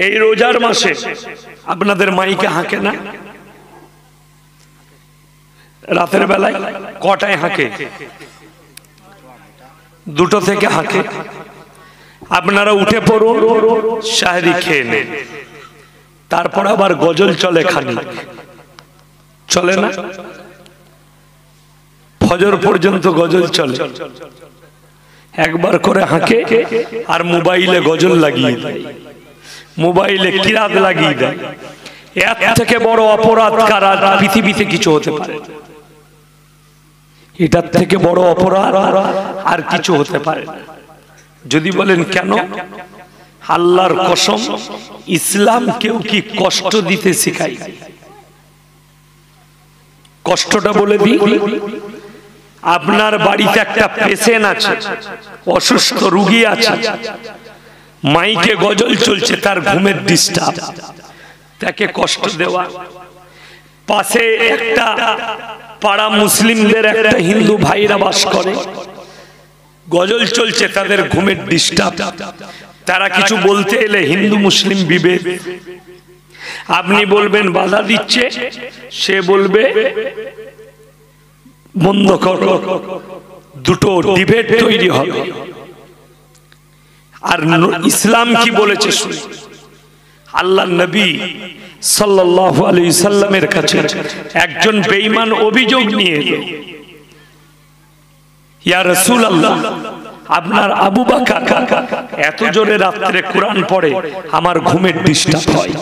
এই রোজার মাসে আপনাদের মাইকে হাঁকে না? রাতের বেলায় কটায় হাঁকে? 2টো থেকে হাঁকে। আপনারা উঠে পড়ুন, শাহরি খেয়ে নেন, তারপর আবার গজল চলে খানিক, চলে না? ফজর পর্যন্ত গজল চলে। একবার করে হাঁকে আর মোবাইলে গজল লাগিয়ে দেয়, মোবাইলে কিরাত লাগিয়ে দেয়। এর থেকে বড় অপরাধ কারা পৃথিবীতে কিছু হতে পারে? এটার থেকে বড় অপরাধ আর কিছু হতে পারে না। যদি বলেন কেন? আল্লাহর কসম, ইসলাম কেউ কি কষ্ট দিতে শেখায়? কষ্টটা বলে দিই, আপনার বাড়িতে একটা পেশেন্ট আছে, অসুস্থ রোগী আছে, মাইকে গজল চলছে, তার ঘুমের ডিস্টার্ব, তাকে কষ্ট দেওয়া। পাশে একটা পাড়া মুসলিমদের একটা হিন্দু ভাইরা বাস করে, গজল চলছে, তাদের ঘুমের ডিস্টার্ব, তারা কিছু বলতে এলে হিন্দু মুসলিম বিভেদ। আপনি বলবেন বাধা দিচ্ছে, সে বলবে বন্ধ করো, দুটো ডিবেট তৈরি হবে। আর ইসলাম কি বলেছে শুনুন। আল্লাহ নবী সাল্লাল্লাহু আলাইহি সাল্লামের কাছে একজন বেঈমান অভিযোগ নিয়ে এলো, ইয়া রাসূলুল্লাহ, আপনার আবু বকর এত জোরে রাতে কোরআন পড়ে, আমার ঘুমের ডিস্টার্ব হয়।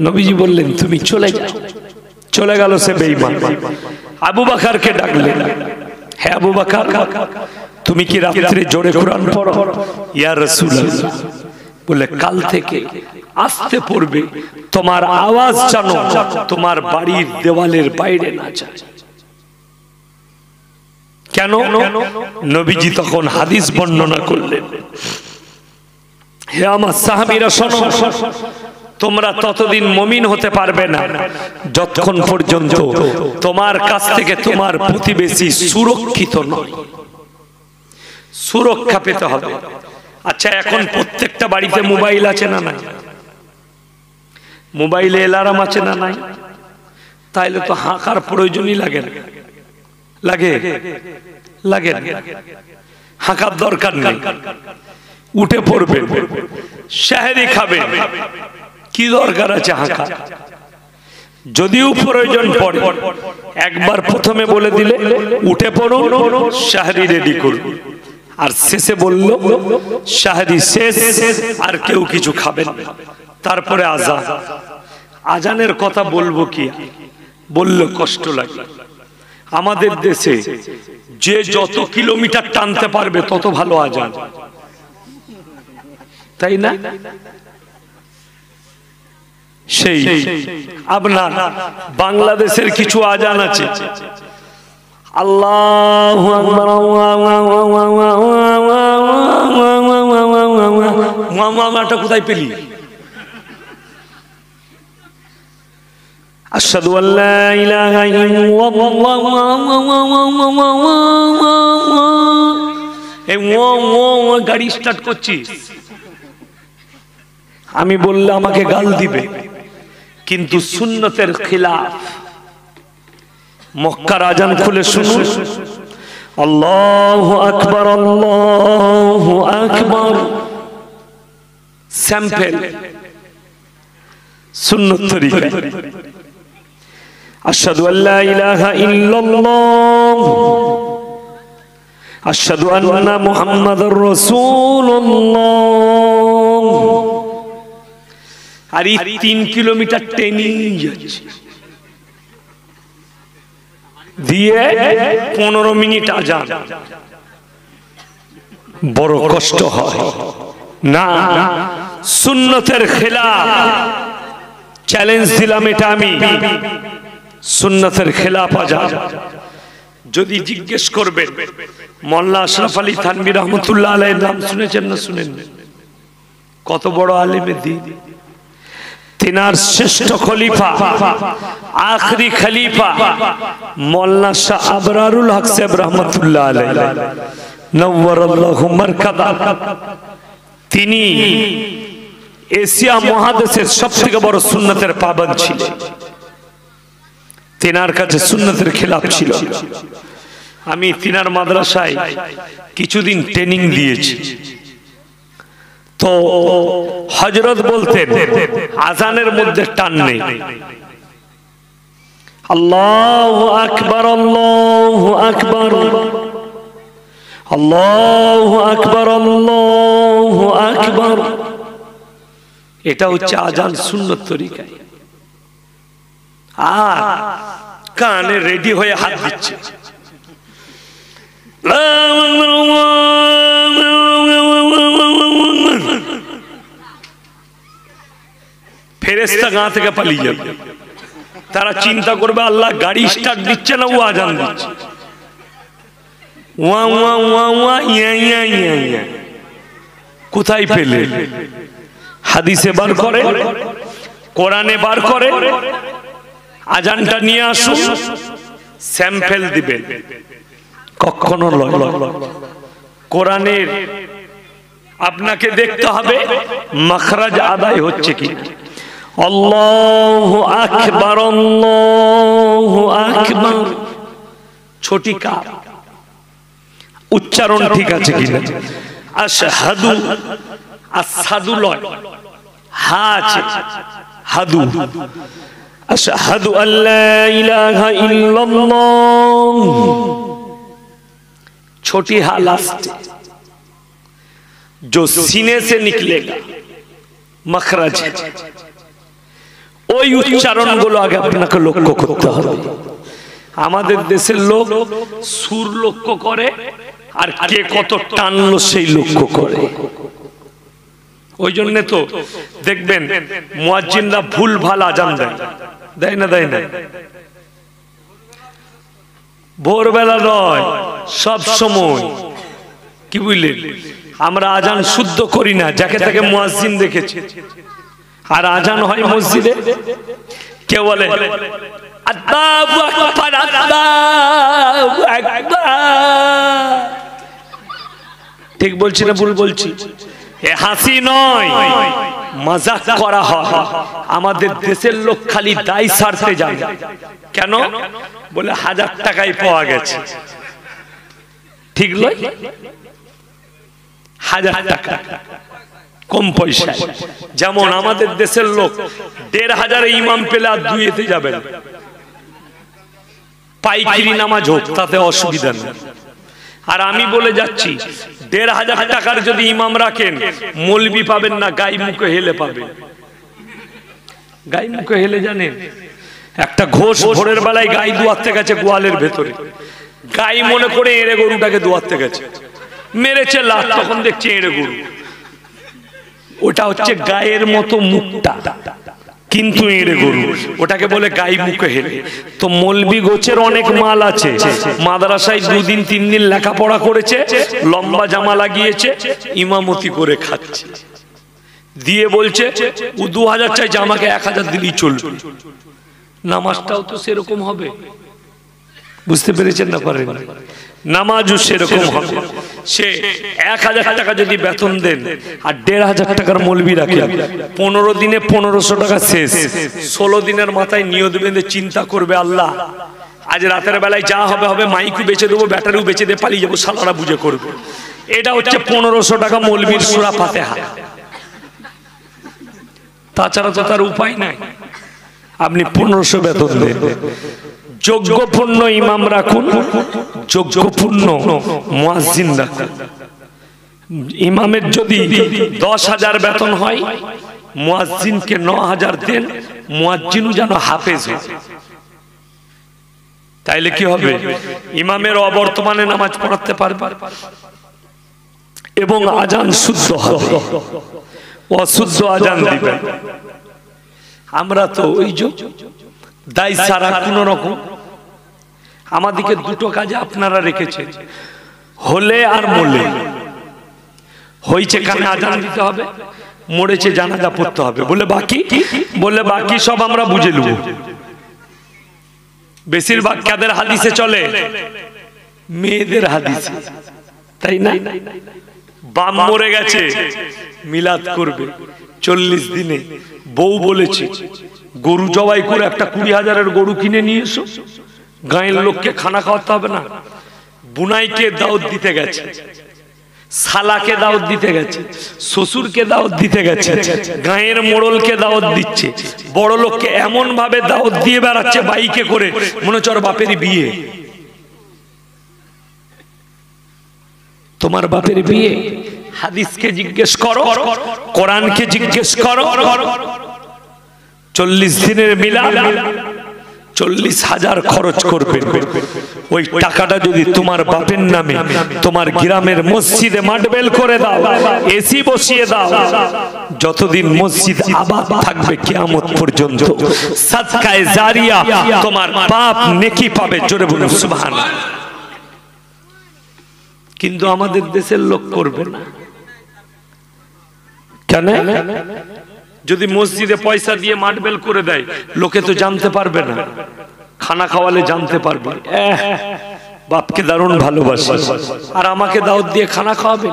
নবীজি বললেন তুমি চলে যাও। চলে গেল সে বেঈমান। আবু বকরকে ডাকলেন, হে আবু বকর, তুমি কি রাতে জোরে কোরআন পড়ো? ইয়া রাসূলুল্লাহ। বলে কাল থেকে আস্তে পড়বে, তোমার আওয়াজ যেন তোমার বাড়ির দেওয়ালের বাইরে না যায়। কেন? নবীজি তখন হাদিস বর্ণনা করলেন, হে আমার সাহাবীরা শোনো, তোমরা ততদিন মুমিন হতে পারবে না যতক্ষণ পর্যন্ত তোমার কাছ থেকে তোমার প্রতিবেশী সুরক্ষিত নয়। সুরক্ষা পেতে হবে। আচ্ছা, এখন প্রত্যেকটা বাড়িতে মোবাইল আছে না নাই? মোবাইলে অ্যালার্ম আছে না নাই? তাইলে তো হাঁকার প্রয়োজনই লাগে না। লাগে? লাগে না, হাঁকার দরকার নেই। উঠে পড়বে, সেহরি খাবে, কি দরকার আছে হাঁকা? যদিও প্রয়োজন পড়ে, একবার প্রথমে বলে দিলে উঠে পড়ুন, সেহরি রেডি করুন, আর শেষে বলল সেহরি শেষ, আর কেউ কিছু খাবেন না। তারপরে আজান। আজানের কথা বলবো কি, বললে কষ্ট লাগে। আমাদের দেশে যে যত কিলোমিটার টানতে পারবে তত ভালো আজান, তাই না? সেই আপনার বাংলাদেশের কিছু আজান আছে, আল্লাহু আকবার, মামাটা কোথায় পেলি? আশহাদু আল্লা ইলাহা ইল্লাল্লাহ, এই গাড়ি স্টার্ট করছিস, আমি বললে আমাকে গাল দিবে, কিন্তু সুন্নতের খিলাফ। মক্কার আজান খুলে শুনুন, আল্লাহু আকবার, আল্লাহু আকবার, স্যাম্পল সুন্নত তরিকা। আশহাদু আল্লা ইলাহা ইল্লাল্লাহ, আশহাদু আন্না মুহাম্মাদুর রাসূলুল্লাহ। আর এই 3 কিলোমিটার ট্রেনিং যাচ্ছে, দিয়ে 15 মিনিট আজান। বড় কষ্ট হয় না? সুন্নতের খেলাফ। চ্যালেঞ্জ দিলাম এটা আমি, সুন্নতের খেলাফ আজান। যদি জিজ্ঞেস করবেন, মোল্লা আশরাফ আলী থানভী রহমতুল্লাহ আলাইহির নাম শুনেছেন না শুনেন? কত বড় আলেমের দিন। তিনার শ্রেষ্ঠ খলিফা, আখরি খলিফা মোল্লা শাহ আবরারুল হক সাহেব রহমতুল্লাহ আলাইহি, নওয়ারাল্লাহু মারকাদা। তিনি এশিয়া মহাদেশের সবথেকে বড় সুন্নতের পাবন্দ ছিল। তিনার কাছে সুন্নতের খেলাফ ছিল। আমি তিনার মাদ্রাসায় কিছুদিন ট্রেনিং দিয়েছি। তো হযরত বলতেন আজানের মধ্যে টান নেই। আল্লাহু আকবার, আল্লাহু আকবার, আল্লাহু আকবার, আল্লাহু আকবার। এটা হচ্ছে আজান সুন্নত তরিকায়। আর কানে রেডি হয়ে হাত দিচ্ছে। ফেরেশতা গা থেকে পালিয়ে যাবে। তারা চিন্তা করবে আল্লাহ গাড়ি স্টার্ট দিচ্ছে না, ও আজান দিচ্ছে। ওয়া ওয়া ওয়া ওয়া ইয়া ইয়া ইয়া ইয়া। কোথায় পেলে? হাদিসে বার করে, কোরআনে বার করে। আজানটা নিয়ে আসুন, স্যাম্পল দিবেন। কখনো কোরআনের আপনাকে দেখতে হবে মাখরাজ আদায় হচ্ছে কি। আল্লাহু আকবার, আল্লাহু আকবার। ছোটি কাপ উচ্চারণ ঠিক আছে কিনা? আশহাদু, আসাদু লয়, হা আছে, হাদু। আশহাদু আল্লা ইলাহা ইল্লাল্লাহ, छोटी हा लास्ट, जो सीने से निकलेगा मखरज, ওই উচ্চারণগুলো আগে আপনাকে লক্ষ্য করতে হবে। আমাদের দেশের লোক সুর লক্ষ্য করে আর কে কত টানলো সেই লক্ষ্য করে। ওই জন্য তো দেখবেন মুয়াজ্জিনরা ভুল ভাল আজান দেয়, দেয় না? দেয় না? ভোরবেলা নয়, সব সময়। কি বুঝলেন? আমরা আজান শুদ্ধ করি না, যাকে তাকে মুয়াজ্জিন দেখেছি। আর আজান হয় মসজিদে, কে বলে আল্লাহু আকবার, আল্লাহু আকবার। ঠিক বলছি না ভুল বলছি? এ হাসি নয়, মজাক করা হয়। আমাদের দেশের লোক খালি দায় সারতে যায়। কেন? বলে 1000 টাকায় পাওয়া গেছে। ঠিক নয়? 1000 টাকা কম পয়সা। যেমন আমাদের দেশের লোক 1500 ইমাম পেলে আর দুইতে যাবেন। পাইকারি নামাজ হোক, তাতে অসুবিধা নেই। আর আমি বলে যাচ্ছি 1500 টাকার যদি ইমাম রাখেন, মৌলবি পাবেন না, গাই মুখে হেলে পাবেন। গাই মুখে হেলে জানেন? একটা ঘোষ ভোরের বেলায় গাই দুয়াতে গেছে গোয়ালের ভেতরে, গাই মনে করে এড়ে গরুটাকে দুয়াতে গেছে, মেরেছে লাত, তখন দেখছে এড়ে গরু। ওটা হচ্ছে গায়ের মতো মুখটা, কিন্তু এড়ে গরু, ওটাকে বলে গাই মুখে হেলে। তো মৌলবি গোছের অনেক মাল আছে, মাদ্রাসায় 2 দিন 3 দিন লেখাপড়া করেছে, লম্বা জামা লাগিয়েছে, ইমামতি করে খাচ্ছে। দিয়ে বলছে ও 2000 চাই, জামাকে 1000 দিলেই চলবে। নামাজটাও তো সেরকম হবে। বুঝতে পেরেছেন না? পারেন? নামাজও সেরকম হবে। সে 1000 টাকা যদি বেতন দেন আর 1500 টাকার মৌলবি রাখেন, 15 দিনে 1500 টাকা শেষ। 16 দিনের মাথায় নিয়ত বেঁধে চিন্তা করবে, আল্লাহ আজ রাতের বেলায় যা হবে হবে, মাইকও বেচে দেবো, ব্যাটারিও বেচে দিয়ে পালিয়ে যাবো, সালারা বুঝে করবো। এটা হচ্ছে 1500 টাকা মৌলবির সূরা ফাতিহা। তাছাড়া তো তার উপায় নাই। আপনি 1500 বেতন দেন, যোগ্যপূর্ণ ইমাম রাখুন, যোগ্যপূর্ণ মুয়াজ্জিন রাখুন। ইমামের যদি 10,000 বেতন হয়, মুয়াজ্জিনকে 9,000 দেন, মুয়াজ্জিনও যেন হাফেজ হয়। তাইলে কি হবে? ইমামের অবর্তমানে নামাজ পড়াতে পারবে এবং আজান শুদ্ধ হবে, অশুদ্ধ আজান দিবেন। আমরা তো ওই যে দায় সারা কোন রকম। আমাদেরকে দুটো কাজে আপনারা রেখেছেন, হলে আর মরলে। হয়েছে কানে আজান দিতে হবে, মরেছে জানাজা পড়তে হবে। বলে বাকি সব আমরা বুঝে নেব। বেশিরভাগ কাদের হাদিসে চলে? মেয়েদের হাদিসে, তাই না? বাপ মরে গেছে, মিলাদ করবে। 40 দিনে বউ বলেছে গরু জবাই করে একটা 20,000-এর গরু কিনে নিয়ে এসো, গাঁয়ের লোককে খানা খাওয়াতে হবে না। বুনাইকে দাওয়াত দিতে গেছে, শালাকে দাওয়াত দিতে গেছে, শ্বশুরকে দাওয়াত দিতে গেছে, গাঁয়ের মোড়লকে দাওয়াত দিচ্ছে, বড় লোককে এমন ভাবে দাওয়াত দিয়ে বেড়াচ্ছে বাইকে করে, মনে হচ্ছে ওর বাপেরই বিয়ে। তোমার বাপের বিয়ে? হাদিসকে জিজ্ঞেস করো, কোরআনকে জিজ্ঞেস করো। 40 দিনের মিলাদ 40,000 খরচ করবে। ওই টাকাটা যদি তোমার বাপের নামে তোমার গ্রামের মসজিদে মাডবেল করে দাও, এসি বসিয়ে দাও, যতদিন মসজিদ আবাদ থাকবে কিয়ামত পর্যন্ত সাদকায়ে জারিয়া তোমার পাপ নেকি পাবে। জোরে বলুন সুবহানাল্লাহ। কিন্তু আমাদের দেশের লোক করবে না কেন? যদি মসজিদে পয়সা দিয়ে মাডবেল করে দেয়, লোকে তো জানতে পারবে না, খানা খাওয়ালে জানতে পারবে বাপকে দারুণ ভালোবাসে, আর আমাকে দাওয়াত দিয়ে খানা খাওয়াবে।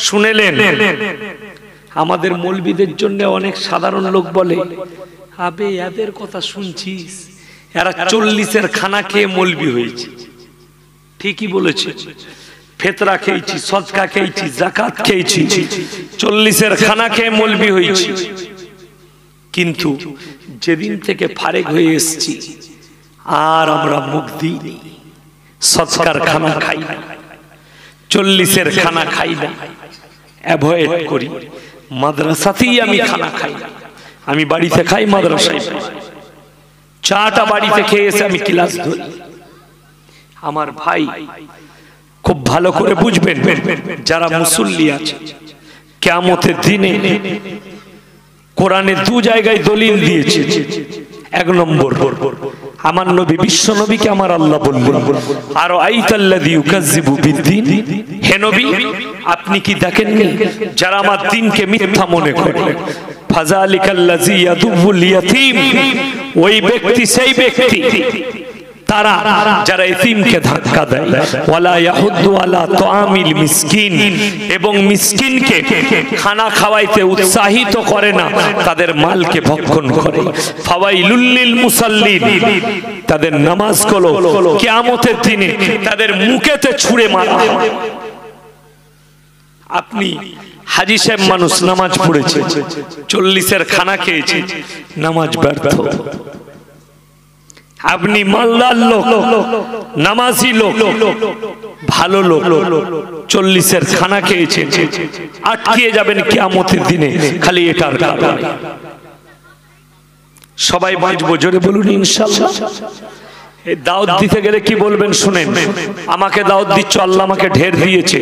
শুনেলেন, আমাদের মৌলবীদের জন্য অনেক সাধারণ লোক বলে, আবে এদের কথা শুনছিস, এরা 40-এর খানা খেয়ে মৌলবী হয়েছে। ঠিকই বলেছে, ফেতরা খেয়েছি, সদকা খেয়েছি, যাকাত খেয়েছি, 40-এর খানা খেয়ে মৌলবী হয়েছি। কিন্তু যেদিন থেকে ফারেক হয়ে এসেছি আর আমরা মুখ দিইনি, সদকার খানা খাই না, 40-এর খানা খাই না, অ্যাভয়েড করি। মাদ্রাসাতেই আমি খানা খাই না, আমি বাড়িতে খাই, মাদ্রাসায় চাটা বাড়িতে খেয়ে এসে আমি ক্লাস ধরি। আমার ভাই খুব ভালো করে বুঝবেন, যারা মুসল্লি আছে, কিয়ামতের দিনে কোরআনে 2 জায়গায় দলিল দিয়েছে। 1 নম্বর, আমার নবী বিশ্ব নবীকে আমার আল্লাহ বললেন, আর আইতাল্লাযী ইউকাযযিবু বিদ্দীন, হে নবী আপনি কি দেখেননি যারা আমার দ্বীনকে মিথ্যা মনে করে? ফাযালিকাল্লাযী ইয়াদুল ইয়াতীম, ওই ব্যক্তি সেই ব্যক্তি তারা যারা এতিমকে ধাক্কা দেয়, ওয়ালা ইয়াহুদ্দু আলা তুআমিল মিসকিন, এবং মিসকিনকে খানা খাওয়াইতে উৎসাহিত করে না, তাদের মালকে ভক্ষণ করে। ফাওয়াইলুল লিল মুসাল্লিন, তাদের নামাজগুলো কিয়ামতের দিনে তাদের মুখেতে ছুঁড়ে মারা হবে। আপনি হাজী সাহেব মানুষ, নামাজ পড়েছে, 40-এর খানা খেয়েছে, নামাজ ব্যর্থ। আপনি মালদার লোক, নামাজি লোক, ভালো লোক, 40-এর খানা খেয়েছেন, আটকিয়ে যাবেন কিয়ামতের দিনে খালি এটার কারণে। সবাই বাঁচবো, জোরে বলুন ইনশাআল্লাহ। এই দাওয়াত দিতে গেলে কি বলবেন শুনেন, আমাকে দাওয়াত দিচ্ছ, আল্লাহ আমাকে ঢের দিয়েছে,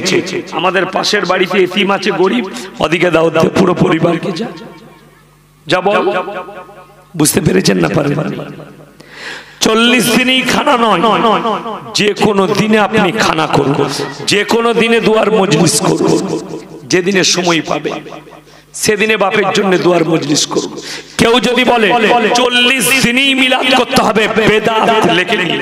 আমাদের পাশের বাড়িতে এতিম আছে গরিব, ওদিকে দাওয়াত দিয়ে পুরো পরিবারকে যাব। বুঝতে পেরেছেন না? পারেন? 40 দিনই খানা নয়, যে কোনো দিনে আপনি খানা করুন, যে কোনো দিনে দুয়ার মজলিস করুন, যেদিনে সময় পাবে সেদিনে বাপের জন্য দুয়ার মজলিস করুন। কেউ যদি বলে 40 দিনই মিলাদ করতে হবে, বেদাত, লেখে নিয়ে